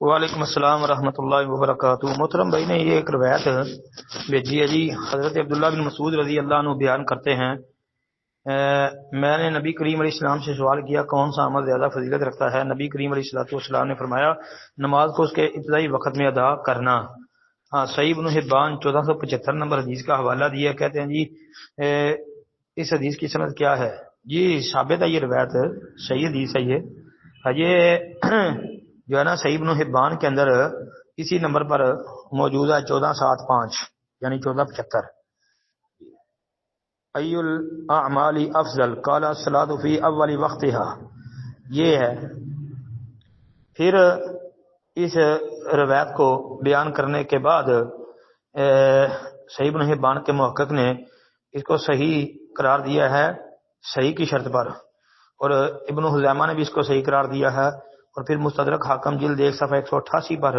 وعلیکم السلام ورحمۃ اللہ وبرکاتہ۔ محترم بھائی نے یہ ایک روایت بھیجی ہے جی، حضرت عبداللہ بن مسعود رضی اللہ عنہ بیان کرتے ہیں، میں نے نبی کریم علیہ السلام سے سوال کیا کون سا عمل زیادہ فضیلت رکھتا ہے؟ نبی کریم علیہ السلام نے فرمایا نماز کو اس کے ابتدائی وقت میں ادا کرنا۔ ہاں، صحیح ابن حبان 1475 نمبر حدیث کا حوالہ دیا، کہتے ہیں جی اس حدیث کی سند کیا ہے؟ جی ثابت ہے یہ روایت، صحیح حدیث ہے یہ جو ہے نا صحیح ابن حبان کے اندر اسی نمبر پر موجود ہے 1475 یعنی 1475۔ ای الاعمال افضل قال الصلاۃ فی اول وقتها، یہ ہے۔ پھر اس روایت کو بیان کرنے کے بعد صحیح ابن حبان کے محقق نے اس کو صحیح قرار دیا ہے صحیح کی شرط پر، اور ابن خزیمہ نے بھی اس کو صحیح قرار دیا ہے، اور پھر مستدرک حاکم جلد 1 صفحہ 188 پر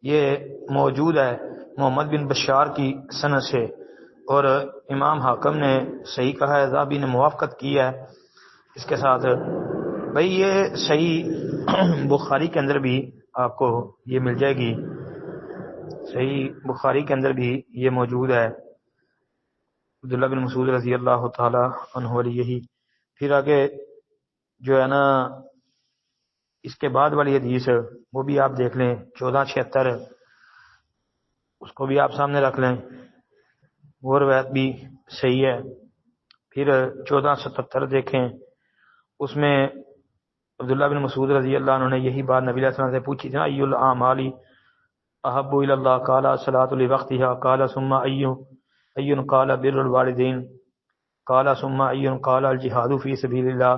یہ موجود ہے محمد بن بشار کی سند سے، اور امام حاکم نے صحیح کہا ہے، ذہبی نے موافقت کی ہے اس کے ساتھ۔ بھئی یہ صحیح بخاری کے اندر بھی آپ کو یہ مل جائے گی، صحیح بخاری کے اندر بھی یہ موجود ہے، عبداللہ بن مسعود رضی اللہ تعالی عنہ والی یہی۔ پھر آگے جو ہے نا اس کے بعد والی حدیث وہ بھی آپ دیکھ لیں 1476، اس کو بھی آپ سامنے رکھ لیں، وہ روایت بھی صحیح ہے۔ پھر 1477 دیکھیں، اس میں عبداللہ بن مسعود رضی اللہ عنہ نے یہی بات نبی علیہ السلام سے پوچھی تھی نا، ای الاعمال احب الی اللہ قال الصلاۃ لوقتها قال ثم ای قال بر الوالدین قال ثم ای قال الجہاد فی سبیل اللہ۔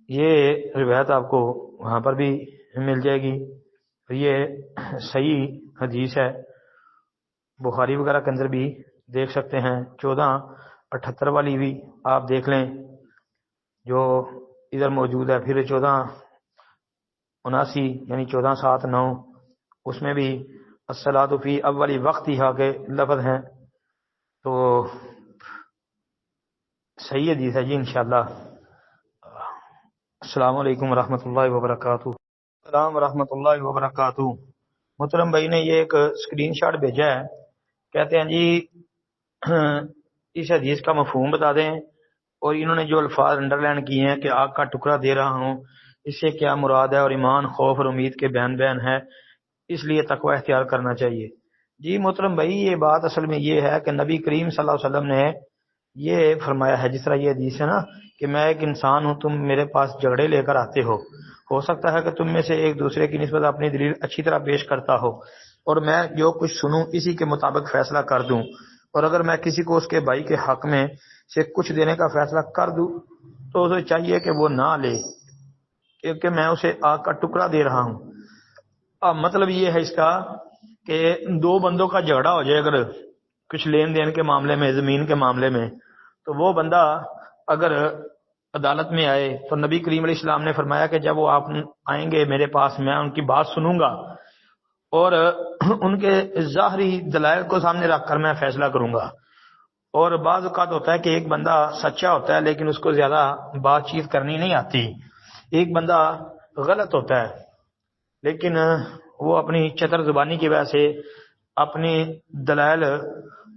یہ روایت آپ کو وہاں پر بھی مل جائے گی، یہ صحیح حدیث ہے، بخاری وغیرہ کے اندر بھی دیکھ سکتے ہیں۔ 1478 والی بھی آپ دیکھ لیں جو ادھر موجود ہے۔ پھر 1479 یعنی 1479 اس میں بھی الصلاۃ فی اول وقتها کے لفظ ہیں، تو صحیح حدیث ہے جی انشاءاللہ۔ السلام علیکم ورحمۃ اللہ وبرکاتہ۔ السلام ورحمۃ اللہ وبرکاتہ۔ محترم بھائی نے یہ ایک اسکرین شاٹ بھیجا ہے، کہتے ہیں جی اس حدیث کا مفہوم بتا دیں، اور انہوں نے جو الفاظ انڈر لائن کیے ہیں کہ آگ کا ٹکڑا دے رہا ہوں، اس سے کیا مراد ہے، اور ایمان خوف اور امید کے بین بین ہے، اس لیے تقوی اختیار کرنا چاہیے۔ جی محترم بھائی یہ بات اصل میں یہ ہے کہ نبی کریم صلی اللہ علیہ وسلم نے یہ فرمایا ہے، جس طرح یہ حدیث ہے نا کہ میں ایک انسان ہوں، تم میرے پاس جھگڑے لے کر آتے ہو سکتا ہے کہ تم میں سے ایک دوسرے کی نسبت اپنی دلیل اچھی طرح پیش کرتا ہو، اور میں جو کچھ سنوں اسی کے مطابق فیصلہ کر دوں، اور اگر میں کسی کو اس کے بھائی کے حق میں سے کچھ دینے کا فیصلہ کر دوں تو اسے چاہیے کہ وہ نہ لے، کیونکہ میں اسے آگ کا ٹکڑا دے رہا ہوں۔ اب مطلب یہ ہے اس کا کہ دو بندوں کا جھگڑا ہو جائے اگر کچھ لین دین کے معاملے میں، زمین کے معاملے میں، تو وہ بندہ اگر عدالت میں آئے تو نبی کریم علیہ السلام نے فرمایا کہ جب وہ آپ آئیں گے میرے پاس، میں ان کی بات سنوں گا اور ان کے ظاہری دلائل کو سامنے رکھ کر میں فیصلہ کروں گا۔ اور بعض اوقات ہوتا ہے کہ ایک بندہ سچا ہوتا ہے لیکن اس کو زیادہ بات چیت کرنی نہیں آتی، ایک بندہ غلط ہوتا ہے لیکن وہ اپنی چتر زبانی کی وجہ سے اپنی دلائل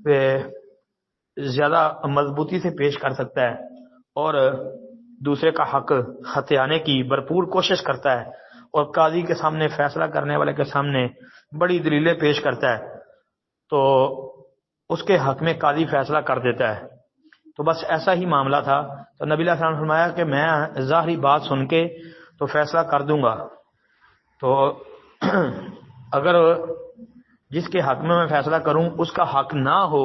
پہ زیادہ مضبوطی سے پیش کر سکتا ہے، اور دوسرے کا حق ہتھیانے کی بھرپور کوشش کرتا ہے، اور قاضی کے سامنے، فیصلہ کرنے والے کے سامنے بڑی دلیلیں پیش کرتا ہے، تو اس کے حق میں قاضی فیصلہ کر دیتا ہے۔ تو بس ایسا ہی معاملہ تھا، تو نبی علیہ السلام نے فرمایا کہ میں ظاہری بات سن کے تو فیصلہ کر دوں گا، تو اگر جس کے حق میں فیصلہ کروں اس کا حق نہ ہو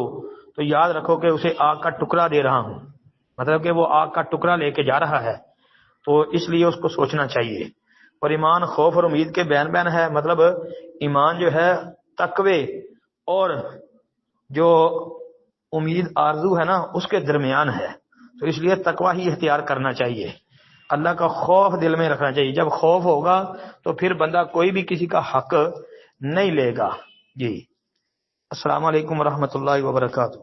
تو یاد رکھو کہ اسے آگ کا ٹکڑا دے رہا ہوں، مطلب کہ وہ آگ کا ٹکڑا لے کے جا رہا ہے، تو اس لیے اس کو سوچنا چاہیے۔ اور ایمان خوف اور امید کے بین بین ہے، مطلب ایمان جو ہے تقوی اور جو امید آرزو ہے نا اس کے درمیان ہے، تو اس لیے تقوی ہی اختیار کرنا چاہیے، اللہ کا خوف دل میں رکھنا چاہیے۔ جب خوف ہوگا تو پھر بندہ کوئی بھی کسی کا حق نہیں لے گا۔ جی السلام علیکم ورحمۃ اللہ وبرکاتہ۔